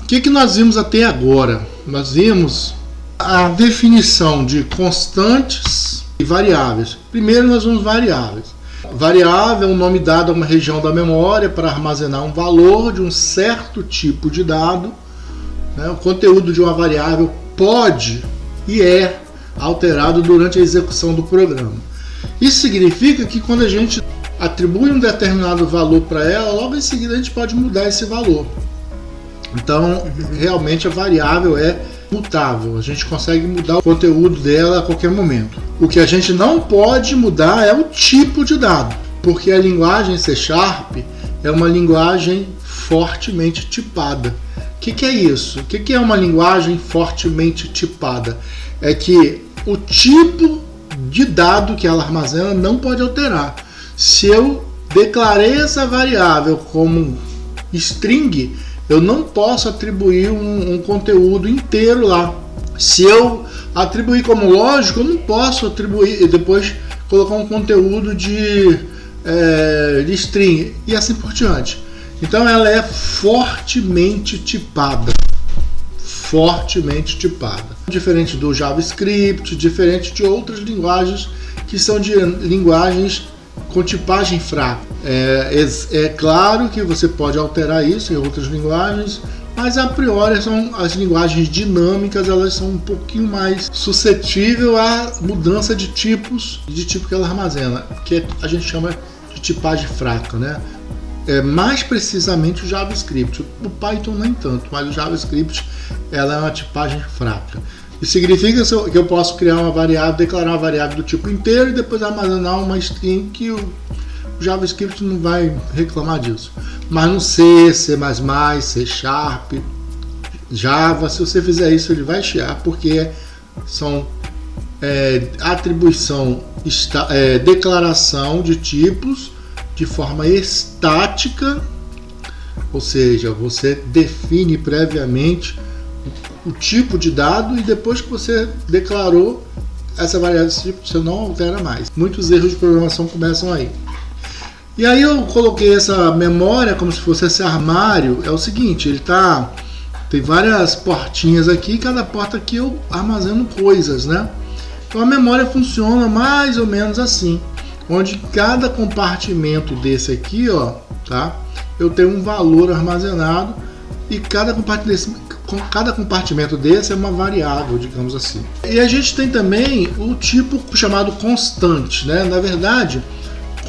O que nós vimos até agora? Nós vimos a definição de constantes e variáveis. Primeiro nós vimos variáveis. Variável é um nome dado a uma região da memória para armazenar um valor de um certo tipo de dado. O conteúdo de uma variável pode e é alterado durante a execução do programa. Isso significa que quando a gente atribui um determinado valor para ela, logo em seguida a gente pode mudar esse valor. Então, realmente a variável é mutável. A gente consegue mudar o conteúdo dela a qualquer momento. O que a gente não pode mudar é o tipo de dado, porque a linguagem C# é uma linguagem fortemente tipada. O que é isso? O que é uma linguagem fortemente tipada? É que o tipo de dado que ela armazena não pode alterar. Se eu declarei essa variável como string, eu não posso atribuir um conteúdo inteiro lá. Se eu atribuir como lógico, eu não posso atribuir e depois colocar um conteúdo de string e assim por diante. Então ela é fortemente tipada. Fortemente tipada. Diferente do JavaScript, diferente de outras linguagens que são de linguagens com tipagem fraca. É claro que você pode alterar isso em outras linguagens, mas a priori são as linguagens dinâmicas, elas são um pouquinho mais suscetíveis à mudança de tipos, de tipo que ela armazena, que a gente chama de tipagem fraca, né? Mais precisamente o JavaScript. O Python nem tanto, mas o JavaScript ela é uma tipagem fraca. Isso significa que eu posso criar uma variável, declarar uma variável do tipo inteiro e depois armazenar uma string que o JavaScript não vai reclamar disso. Mas no C, C++, C#, Java, se você fizer isso ele vai chiar, porque são atribuição, declaração de tipos de forma estática, ou seja, você define previamente o tipo de dado e depois que você declarou essa variável desse tipo, você não altera mais. Muitos erros de programação começam aí. E aí eu coloquei essa memória como se fosse esse armário. É o seguinte, ele tem várias portinhas aqui, cada porta aqui eu armazeno coisas, né? Então a memória funciona mais ou menos assim, onde cada compartimento desse aqui, eu tenho um valor armazenado e cada compartimento desse é uma variável, digamos assim. E a gente tem também o tipo chamado constante, né? Na verdade,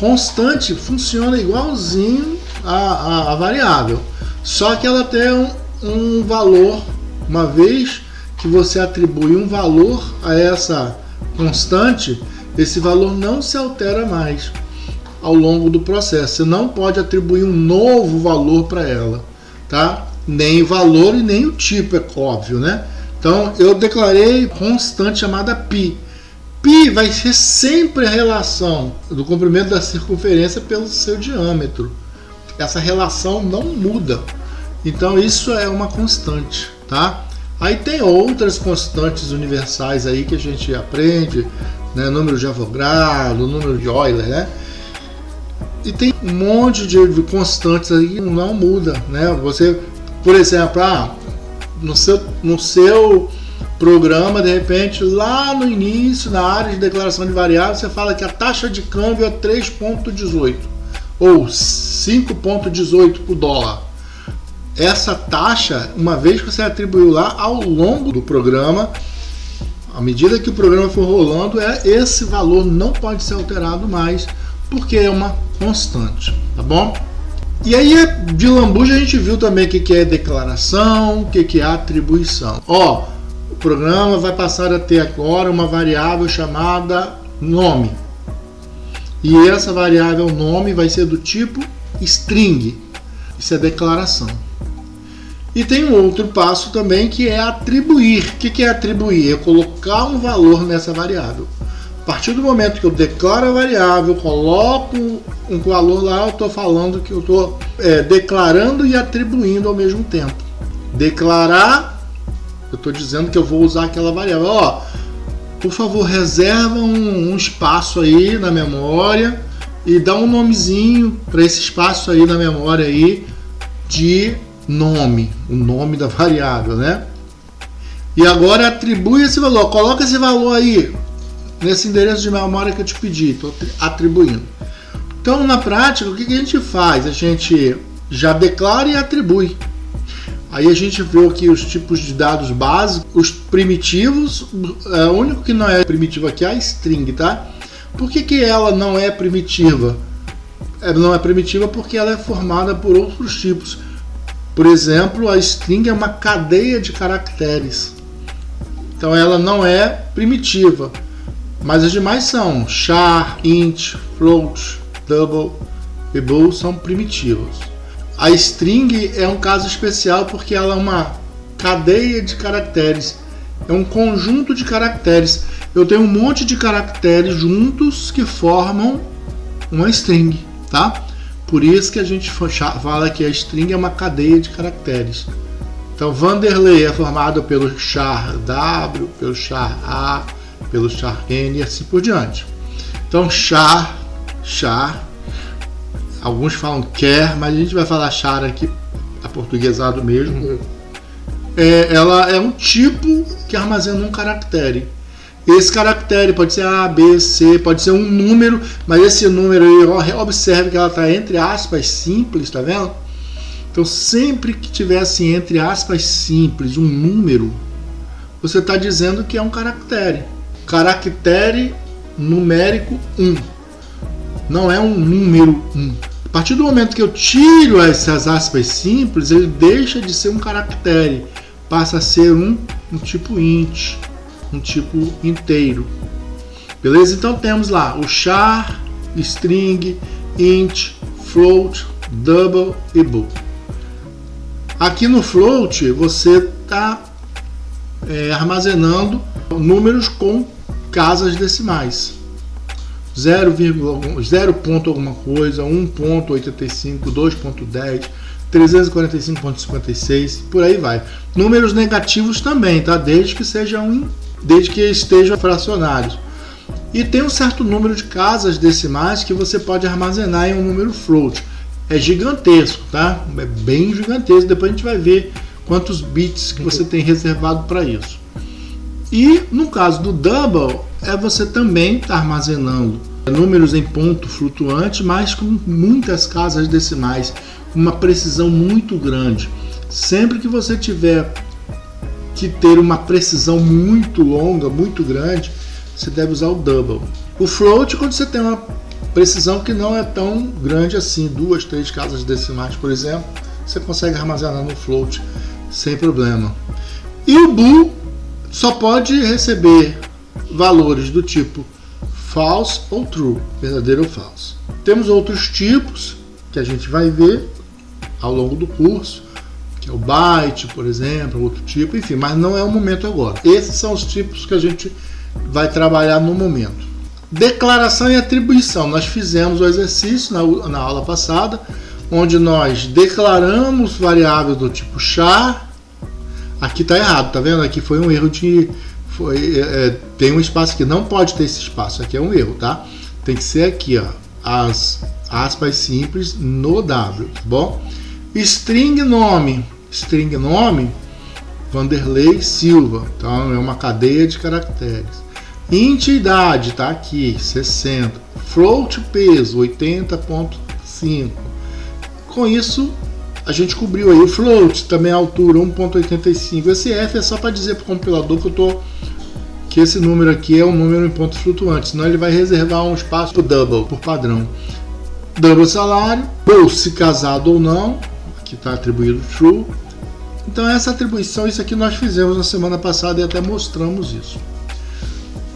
constante funciona igualzinho a variável, só que ela tem um valor. Uma vez que você atribui um valor a essa constante, esse valor não se altera mais ao longo do processo. Você não pode atribuir um novo valor para ela, tá? Nem o valor e nem o tipo, é óbvio, né? Então eu declarei constante chamada π. Π vai ser sempre a relação do comprimento da circunferência pelo seu diâmetro. Essa relação não muda. Então isso é uma constante, tá? Aí tem outras constantes universais aí que a gente aprende, né? Número de Avogadro, número de Euler, né? E tem um monte de constantes aí que não muda, né? Você, por exemplo, no seu programa, de repente, lá no início, na área de declaração de variáveis, você fala que a taxa de câmbio é 3,18 ou 5,18 por dólar. Essa taxa, uma vez que você atribuiu lá, ao longo do programa, à medida que o programa for rolando, esse valor não pode ser alterado mais, porque é uma constante, tá bom? E aí, de lambuja, a gente viu também o que é declaração, o que é atribuição. O programa vai passar a ter agora uma variável chamada nome. E essa variável nome vai ser do tipo string. Isso é declaração. E tem um outro passo também que é atribuir. O que é atribuir? É colocar um valor nessa variável. A partir do momento que eu declaro a variável, coloco um valor lá, eu estou falando que eu estou declarando e atribuindo ao mesmo tempo. Declarar, eu estou dizendo que eu vou usar aquela variável. Por favor, reserva um espaço aí na memória e dá um nomezinho para esse espaço aí na memória aí de nome, o nome da variável, né? E agora atribui esse valor, coloca esse valor aí nesse endereço de memória que eu te pedi, estou atribuindo. Então, na prática, o que a gente faz? A gente já declara e atribui. Aí a gente vê aqui os tipos de dados básicos, os primitivos. O único que não é primitivo aqui é a string, tá? Por que ela não é primitiva? Ela não é primitiva porque ela é formada por outros tipos. Por exemplo, a string é uma cadeia de caracteres. Então ela não é primitiva. Mas as demais são char, int, float, double e bool são primitivos. A string é um caso especial porque ela é uma cadeia de caracteres. É um conjunto de caracteres. Eu tenho um monte de caracteres juntos que formam uma string, tá? Por isso que a gente fala que a string é uma cadeia de caracteres. Então, Vanderlei é formado pelo char W, pelo char A, pelo char N e assim por diante. Então, char, alguns falam quer, mas a gente vai falar char aqui, aportuguesado mesmo. Ela é um tipo que armazena um caractere. Esse caractere pode ser A, B, C, pode ser um número, mas esse número aí, observe que ela está entre aspas simples, tá vendo? Então, sempre que tiver assim, entre aspas simples, um número, você está dizendo que é um caractere. Caractere numérico 1. Não é um número 1. A partir do momento que eu tiro essas aspas simples, ele deixa de ser um caractere, passa a ser um tipo int, um tipo inteiro. Beleza? Então temos lá o char, string, int, float, double e bool. Aqui no float você está armazenando números com casas decimais. 0, ponto alguma coisa, 1.85, 2.10, 345.56, por aí vai. Números negativos também, tá? Desde que estejam fracionários. E tem um certo número de casas decimais que você pode armazenar em um número float. É gigantesco, tá? É bem gigantesco. Depois a gente vai ver quantos bits que você tem reservado para isso. E no caso do double, você também está armazenando números em ponto flutuante, mas com muitas casas decimais, com uma precisão muito grande. Sempre que você tiver que ter uma precisão muito longa, muito grande, você deve usar o double. O float, quando você tem uma precisão que não é tão grande assim, 2, 3 casas decimais, por exemplo, você consegue armazenar no float sem problema. E o bool só pode receber valores do tipo false ou true, verdadeiro ou falso. Temos outros tipos que a gente vai ver ao longo do curso, que é o byte, por exemplo, outro tipo, enfim, mas não é o momento agora. Esses são os tipos que a gente vai trabalhar no momento. Declaração e atribuição. Nós fizemos o exercício na aula passada, onde nós declaramos variável do tipo char. Aqui está errado, tá vendo? Aqui foi um erro tem um espaço que não pode ter esse espaço. Aqui é um erro, tá? Tem que ser aqui, ó, as aspas simples no W, tá bom? String nome, Vanderlei Silva, então é uma cadeia de caracteres. Int idade, tá aqui, 60. Float peso, 80.5. Com isso, a gente cobriu aí o float, também a altura 1.85. Esse F é só para dizer para o compilador que esse número aqui é um número em ponto flutuante, senão ele vai reservar um espaço para o double, por padrão. Double salário, ou se casado ou não, aqui está atribuído true. Então essa atribuição, isso aqui nós fizemos na semana passada e até mostramos isso.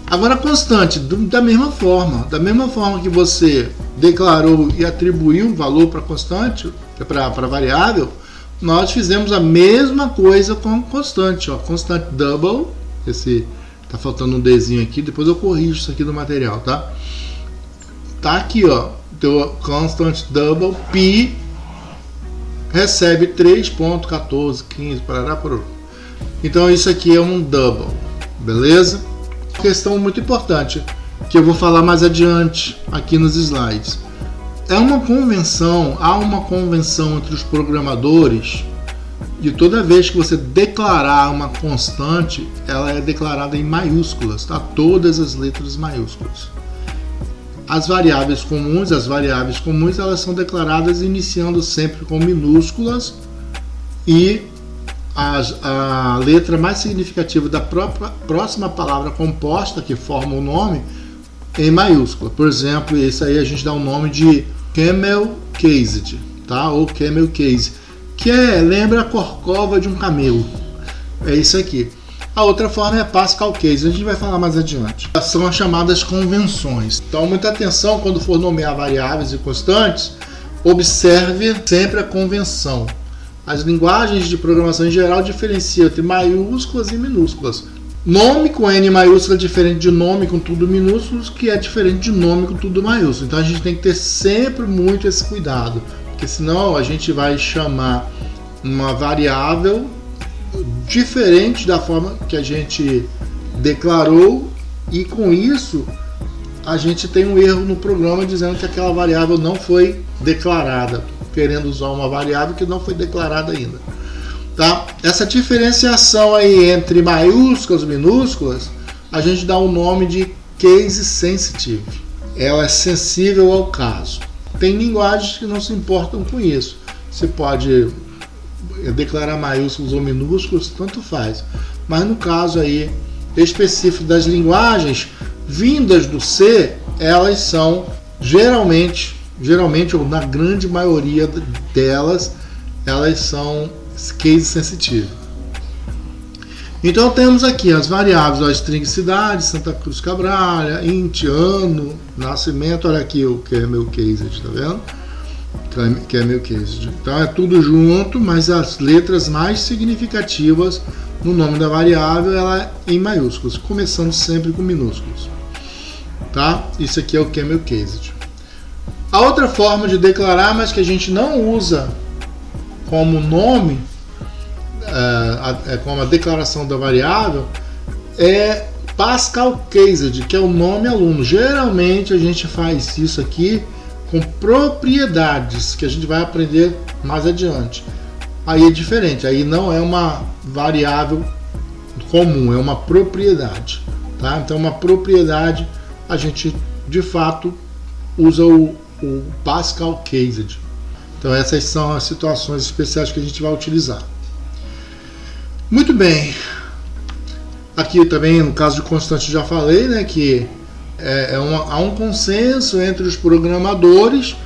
Agora constante, da mesma forma que você declarou e atribuiu um valor para constante, para variável, nós fizemos a mesma coisa com constante, ó, constante double, tá faltando um Dzinho aqui, depois eu corrijo isso aqui no material, tá? Tá aqui, ó, teu constant double pi recebe 3.1415 parará por. Então isso aqui é um double, beleza? Questão muito importante que eu vou falar mais adiante aqui nos slides. Há uma convenção entre os programadores E toda vez que você declarar uma constante, ela é declarada em maiúsculas, tá? Todas as letras maiúsculas. As variáveis comuns elas são declaradas iniciando sempre com minúsculas e a letra mais significativa da próxima palavra composta que forma o nome em maiúscula. Por exemplo, esse aí a gente dá o nome de camel cased, tá? Ou camel case, que lembra a corcova de um camelo. É isso aqui. A outra forma é Pascal case, a gente vai falar mais adiante. São as chamadas convenções. Então, muita atenção quando for nomear variáveis e constantes, observe sempre a convenção. As linguagens de programação em geral diferenciam entre maiúsculas e minúsculas. Nome com N maiúsculo é diferente de nome com tudo minúsculo, que é diferente de nome com tudo maiúsculo. Então a gente tem que ter sempre muito esse cuidado, porque senão a gente vai chamar uma variável diferente da forma que a gente declarou, e com isso a gente tem um erro no programa dizendo que aquela variável não foi declarada, querendo usar uma variável que não foi declarada ainda, tá? Essa diferenciação aí entre maiúsculas e minúsculas, a gente dá o nome de case sensitive. Ela é sensível ao caso. Tem linguagens que não se importam com isso. Você pode declarar maiúsculos ou minúsculos, tanto faz. Mas no caso aí específico das linguagens vindas do C, elas são geralmente ou na grande maioria delas, elas são case sensitive. Então temos aqui as variáveis, a string cidade, Santa Cruz Cabral, int, ano, nascimento, olha aqui o camel cased, tá vendo? Camel cased. Então é tudo junto, mas as letras mais significativas no nome da variável ela é em maiúsculos, começando sempre com minúsculos, tá? Isso aqui é o camel cased. A outra forma de declarar, mas que a gente não usa como nome, como a declaração da variável, é Pascal cased, que é o nome aluno. Geralmente a gente faz isso aqui com propriedades, que a gente vai aprender mais adiante. Aí é diferente, aí não é uma variável comum, é uma propriedade, tá? Então uma propriedade a gente de fato usa o Pascal cased. Então essas são as situações especiais que a gente vai utilizar. Muito Aqui também, no caso de constante, já falei, né, que há um consenso entre os programadores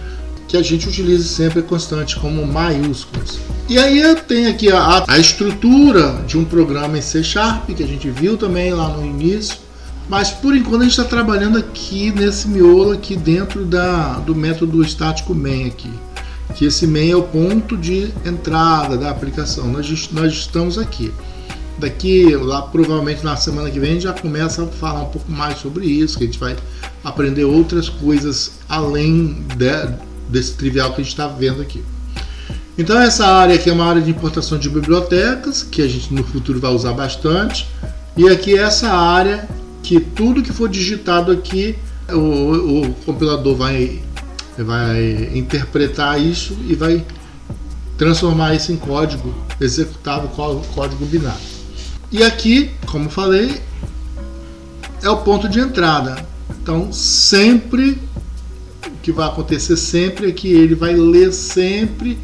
que a gente utilize sempre a constante como maiúsculas. E aí tem aqui a estrutura de um programa em C#, que a gente viu também lá no início, mas por enquanto a gente está trabalhando aqui nesse miolo aqui dentro do método estático main aqui, que esse main é o ponto de entrada da aplicação. Nós estamos aqui. Lá provavelmente na semana que vem a gente já começa a falar um pouco mais sobre isso, que a gente vai aprender outras coisas além desse trivial que a gente está vendo aqui. Então essa área aqui é uma área de importação de bibliotecas, que a gente no futuro vai usar bastante, e aqui essa área que tudo que for digitado aqui, o compilador vai interpretar isso e vai transformar isso em código executável, código binário. E aqui, como falei, é o ponto de entrada. Então, sempre, o que vai acontecer sempre é que ele vai ler sempre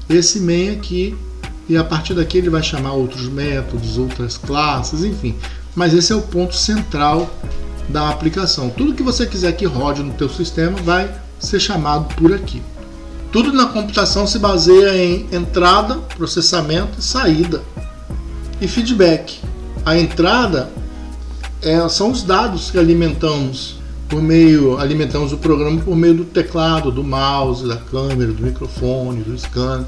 esse main aqui, e a partir daqui ele vai chamar outros métodos, outras classes, enfim. Mas esse é o ponto central da aplicação. Tudo que você quiser que rode no teu sistema vai ser chamado por aqui. Tudo na computação se baseia em entrada, processamento e saída. E feedback. A entrada são os dados que alimentamos o programa por meio do teclado, do mouse, da câmera, do microfone, do scanner,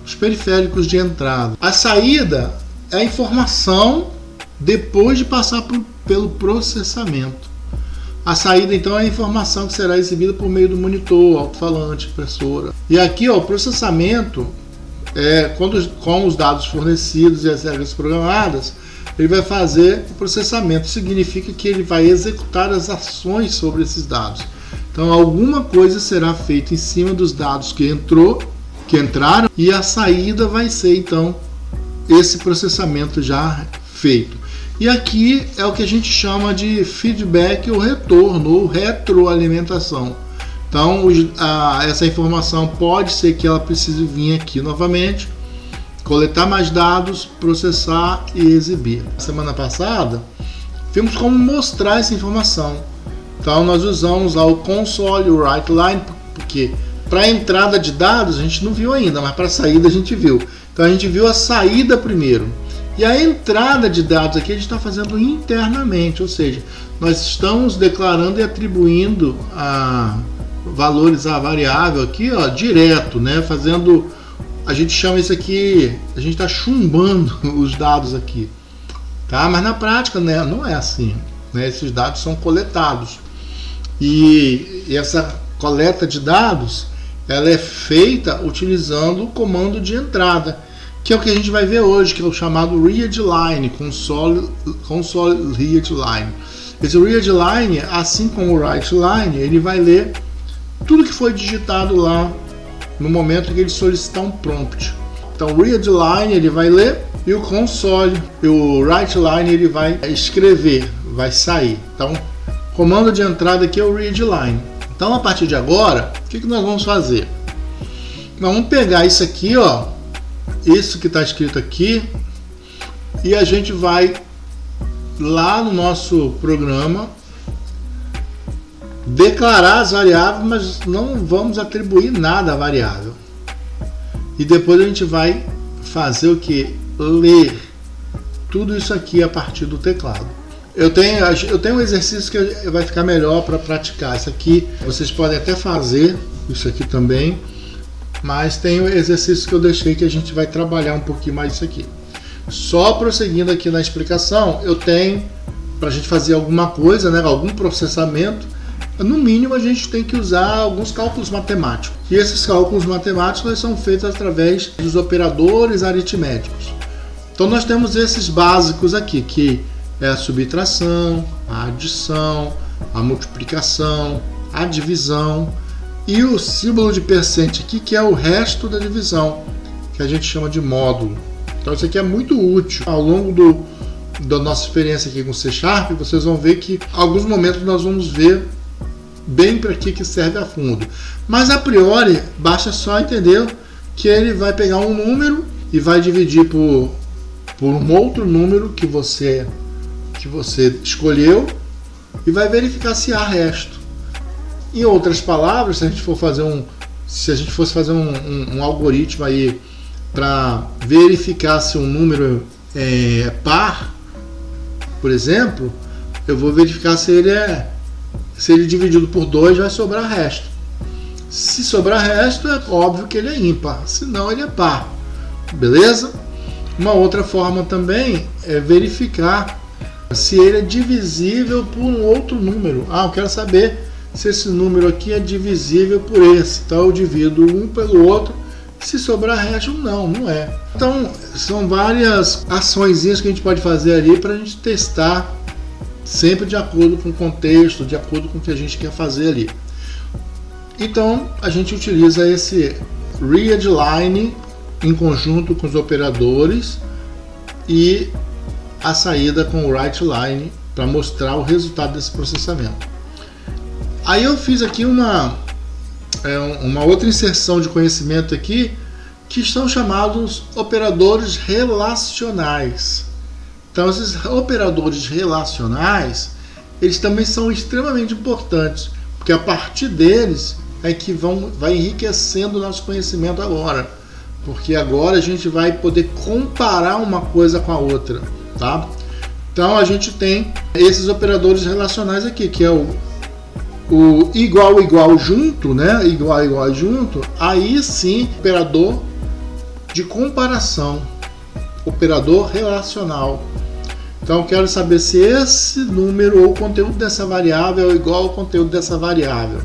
os periféricos de entrada. A saída é a informação depois de passar pelo processamento. A saída então é a informação que será exibida por meio do monitor, alto-falante, impressora. E aqui o processamento com os dados fornecidos e as regras programadas, ele vai fazer o processamento. Significa que ele vai executar as ações sobre esses dados. Então alguma coisa será feita em cima dos dados que entraram, e a saída vai ser então esse processamento já feito. E aqui é o que a gente chama de feedback ou retorno ou retroalimentação. Então essa informação pode ser que ela precise vir aqui novamente, coletar mais dados, processar e exibir. Semana passada vimos como mostrar essa informação. Então nós usamos lá o console, o write line, porque para a entrada de dados a gente não viu ainda, mas para a saída a gente viu. Então a gente viu a saída primeiro. E a entrada de dados aqui a gente está fazendo internamente, ou seja, nós estamos declarando e atribuindo valores à variável aqui, ó, direto, né? Fazendo, a gente chama isso aqui, a gente está chumbando os dados aqui, tá? Mas na prática, né, não é assim, né? Esses dados são coletados e essa coleta de dados ela é feita utilizando o comando de entrada, que é o que a gente vai ver hoje, que é o chamado readline, console readline. Esse readline, assim como o writeline, ele vai ler tudo que foi digitado lá no momento que ele solicitar um prompt. Então o readline ele vai ler e o console, e o writeline ele vai escrever, vai sair. Então o comando de entrada aqui é o readline. Então a partir de agora, o que nós vamos fazer? Nós vamos pegar isso aqui, ó, isso que está escrito aqui, e a gente vai lá no nosso programa declarar as variáveis, mas não vamos atribuir nada à variável. E depois a gente vai fazer o que? Ler tudo isso aqui a partir do teclado. Eu tenho um exercício que vai ficar melhor para praticar. Isso aqui vocês podem até fazer, isso aqui também, mas tem um exercício que eu deixei que a gente vai trabalhar um pouquinho mais isso aqui. Só prosseguindo aqui na explicação, eu tenho, para a gente fazer alguma coisa, né, algum processamento, no mínimo a gente tem que usar alguns cálculos matemáticos. E esses cálculos matemáticos são feitos através dos operadores aritméticos. Então nós temos esses básicos aqui, que é a subtração, a adição, a multiplicação, a divisão e o símbolo de percent aqui, que é o resto da divisão, que a gente chama de módulo. Então isso aqui é muito útil. Ao longo da nossa experiência aqui com C#, vocês vão ver que em alguns momentos nós vamos ver bem para que serve a fundo. Mas a priori, basta só entender que ele vai pegar um número e vai dividir por um outro número que você escolheu e vai verificar se há resto. Em outras palavras, se a gente fosse fazer um algoritmo aí para verificar se um número é par, por exemplo, eu vou verificar se ele dividido por 2 vai sobrar resto. Se sobrar resto, é óbvio que ele é ímpar, senão ele é par. Beleza? Uma outra forma também é verificar se ele é divisível por um outro número. Eu quero saber se esse número aqui é divisível por esse. Então eu divido um pelo outro. Se sobrar resto, não é. Então são várias açõezinhas que a gente pode fazer ali para a gente testar, sempre de acordo com o contexto, de acordo com o que a gente quer fazer ali. Então a gente utiliza esse readline em conjunto com os operadores e a saída com o writeline para mostrar o resultado desse processamento. Aí eu fiz aqui uma outra inserção de conhecimento aqui, que são chamados operadores relacionais. Então esses operadores relacionais, eles também são extremamente importantes, porque a partir deles é que vai enriquecendo o nosso conhecimento agora, porque agora a gente vai poder comparar uma coisa com a outra, tá? Então a gente tem esses operadores relacionais aqui, que é o igual junto, né? Igual junto, aí sim, operador de comparação, operador relacional. Então eu quero saber se esse número ou o conteúdo dessa variável é igual ao conteúdo dessa variável.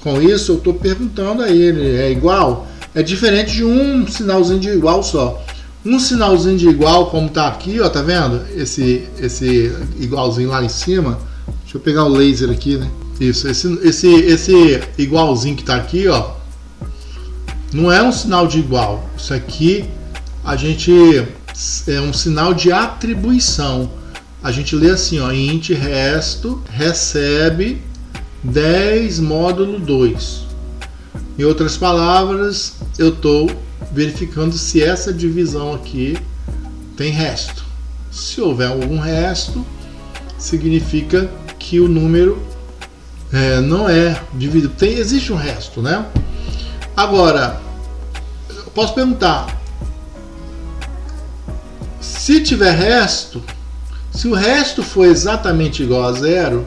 Com isso eu estou perguntando a ele, é igual? É diferente de um sinalzinho de igual só. Um sinalzinho de igual, como está aqui, ó, tá vendo? Esse igualzinho lá em cima. Deixa eu pegar o laser aqui, né? Isso, esse igualzinho que está aqui, ó, não é um sinal de igual. Isso aqui a gente é um sinal de atribuição. A gente lê assim, ó, int resto recebe 10 módulo 2. Em outras palavras, eu estou verificando se essa divisão aqui tem resto. Se houver algum resto, significa que o número não é dividido. Existe um resto, né? Agora, eu posso perguntar, se tiver resto, se o resto for exatamente igual a 0,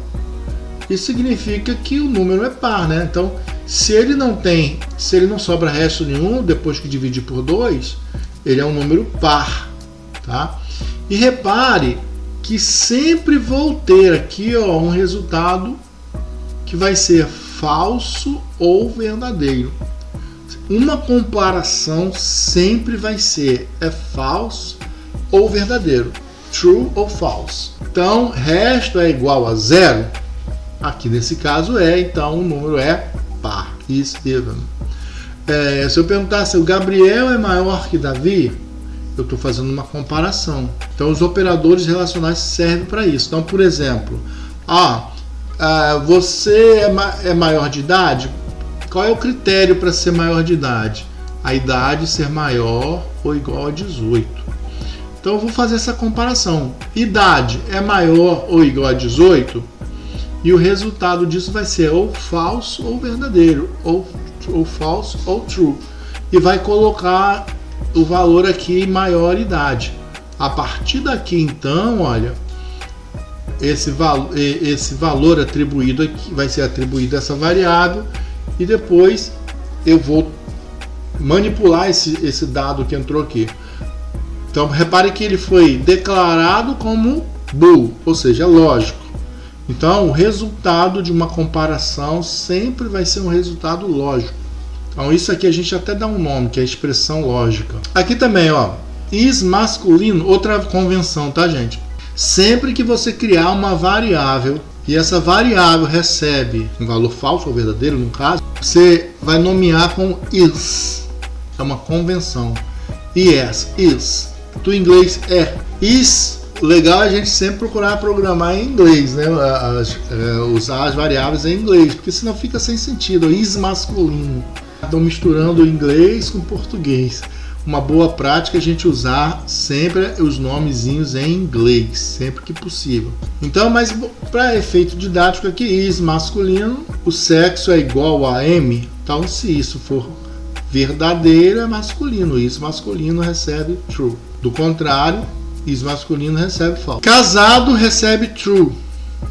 isso significa que o número é par, né? Então, se ele não sobra resto nenhum depois que dividir por 2, ele é um número par, tá? E repare que sempre vou ter aqui, ó, um resultado que vai ser falso ou verdadeiro. Uma comparação sempre vai ser falso ou verdadeiro, true ou false. Então, resto é igual a 0. Aqui nesse caso então o número é par, is even. Se eu perguntar se o Gabriel é maior que Davi, eu estou fazendo uma comparação. Então os operadores relacionais servem para isso. Então, por exemplo, você é maior de idade? Qual é o critério para ser maior de idade? A idade ser maior ou igual a 18. Então eu vou fazer essa comparação. Idade é maior ou igual a 18? E o resultado disso vai ser ou falso ou verdadeiro, ou false ou true. E vai colocar o valor aqui em maior idade. A partir daqui, então, olha, esse valor atribuído aqui vai ser atribuído a essa variável, e depois eu vou manipular esse dado que entrou aqui. Então, repare que ele foi declarado como bool, ou seja, lógico. Então, o resultado de uma comparação sempre vai ser um resultado lógico. Então, isso aqui a gente até dá um nome, que é a expressão lógica. Aqui também, ó, is masculino, outra convenção, tá, gente? Sempre que você criar uma variável e essa variável recebe um valor falso ou verdadeiro, no caso, você vai nomear com is. É uma convenção. Yes, is. Do inglês is. O legal é a gente sempre procurar programar em inglês, né? Usar as variáveis em inglês, porque senão fica sem sentido. Is masculino. Estão misturando o inglês com o português. Uma boa prática é a gente usar sempre os nomezinhos em inglês, sempre que possível. Então, mas para efeito didático aqui, is masculino, o sexo é igual a M. Então, se isso for verdadeiro, é masculino. Is masculino recebe true. Do contrário, is masculino recebe false. Casado recebe true.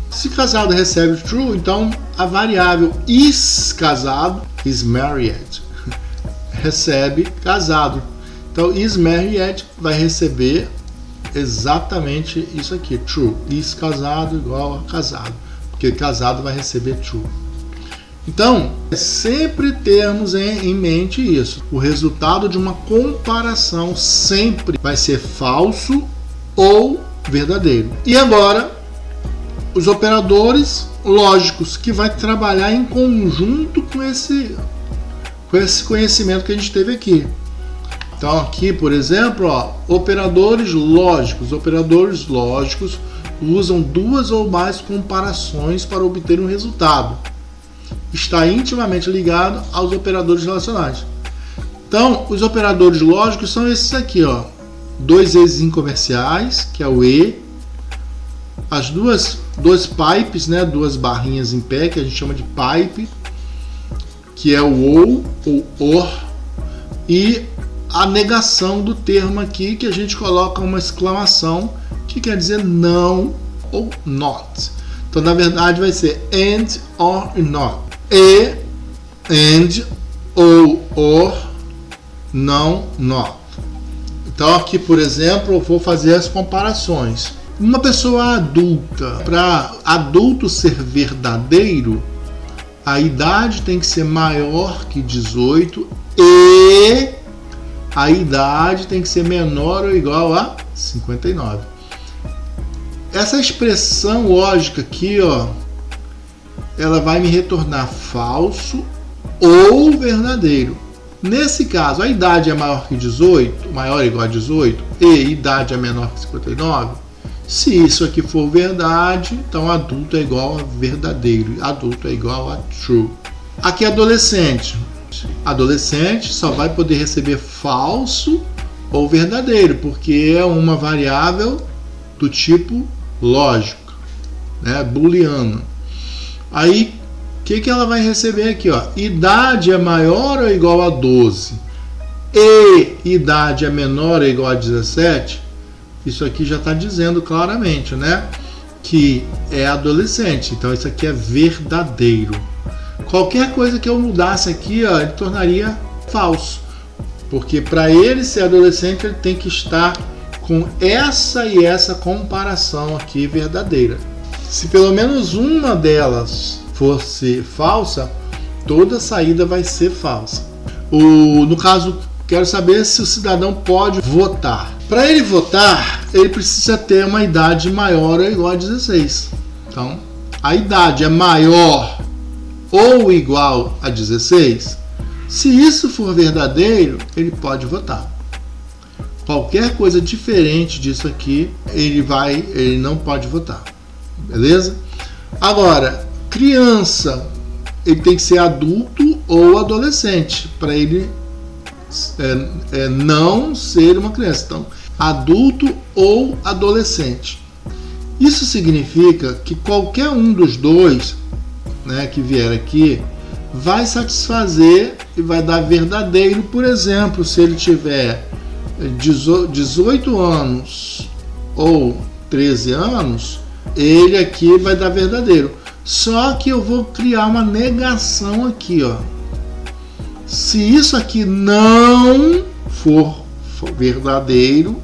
Se casado recebe true, então a variável is casado, is married, recebe casado. Então is married vai receber exatamente isso aqui, true. Is casado igual a casado, porque casado vai receber true. Então, sempre termos em mente isso. O resultado de uma comparação sempre vai ser falso ou verdadeiro. E agora, os operadores lógicos, que vai trabalhar em conjunto com esse conhecimento que a gente teve aqui. Então aqui, por exemplo, ó, operadores lógicos. Operadores lógicos usam duas ou mais comparações para obter um resultado. Está intimamente ligado aos operadores relacionais. Então, os operadores lógicos são esses aqui, ó. Dois e's comerciais, que é o e, as duas pipes, né, duas barrinhas em pé, que a gente chama de pipe, que é o ou or, e a negação do termo aqui, que a gente coloca uma exclamação, que quer dizer não ou not. Então, na verdade, vai ser and or not. E, and, ou, or, não, not. Então aqui, por exemplo, eu vou fazer as comparações. Uma pessoa adulta, para adulto ser verdadeiro, a idade tem que ser maior que 18 e a idade tem que ser menor ou igual a 59. Essa expressão lógica aqui, ó, ela vai me retornar falso ou verdadeiro. Nesse caso, a idade é maior que 18, maior ou igual a 18, e idade é menor que 59, se isso aqui for verdade, então adulto é igual a verdadeiro, adulto é igual a true. Aqui é adolescente. Adolescente só vai poder receber falso ou verdadeiro, porque é uma variável do tipo lógico, né, booleano. Aí, o que ela vai receber aqui? Ó? Idade é maior ou igual a 12 e idade é menor ou igual a 17, isso aqui já está dizendo claramente, né, que é adolescente. Então, isso aqui é verdadeiro. Qualquer coisa que eu mudasse aqui, ó, ele tornaria falso. Porque para ele ser adolescente, ele tem que estar com essa e essa comparação aqui verdadeira. Se pelo menos uma delas fosse falsa, toda saída vai ser falsa. No caso, quero saber se o cidadão pode votar. Para ele votar, ele precisa ter uma idade maior ou igual a 16. Então, a idade é maior ou igual a 16, se isso for verdadeiro, ele pode votar. Qualquer coisa diferente disso aqui, ele não pode votar. Beleza? Agora, criança, ele tem que ser adulto ou adolescente para ele não ser uma criança. Então, adulto ou adolescente. Isso significa que qualquer um dos dois, né, que vier aqui vai satisfazer e vai dar verdadeiro. Por exemplo, se ele tiver 18 anos ou 13 anos, ele aqui vai dar verdadeiro. Só que eu vou criar uma negação aqui, ó. Se isso aqui não for verdadeiro,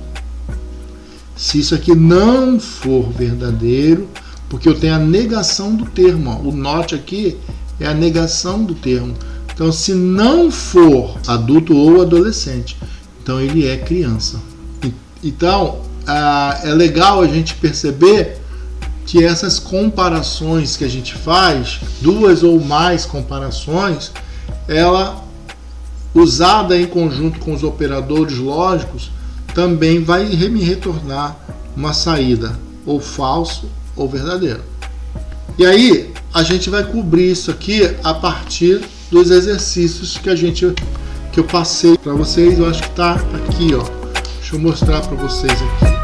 se isso aqui não for verdadeiro, porque eu tenho a negação do termo, ó. O not aqui é a negação do termo. Então, se não for adulto ou adolescente, então ele é criança. Então, é legal a gente perceber que essas comparações que a gente faz, duas ou mais comparações, ela, usada em conjunto com os operadores lógicos, também vai me retornar uma saída ou falso ou verdadeiro. E aí a gente vai cobrir isso aqui a partir dos exercícios que eu passei para vocês. Eu acho que está aqui, ó. Deixa eu mostrar para vocês aqui.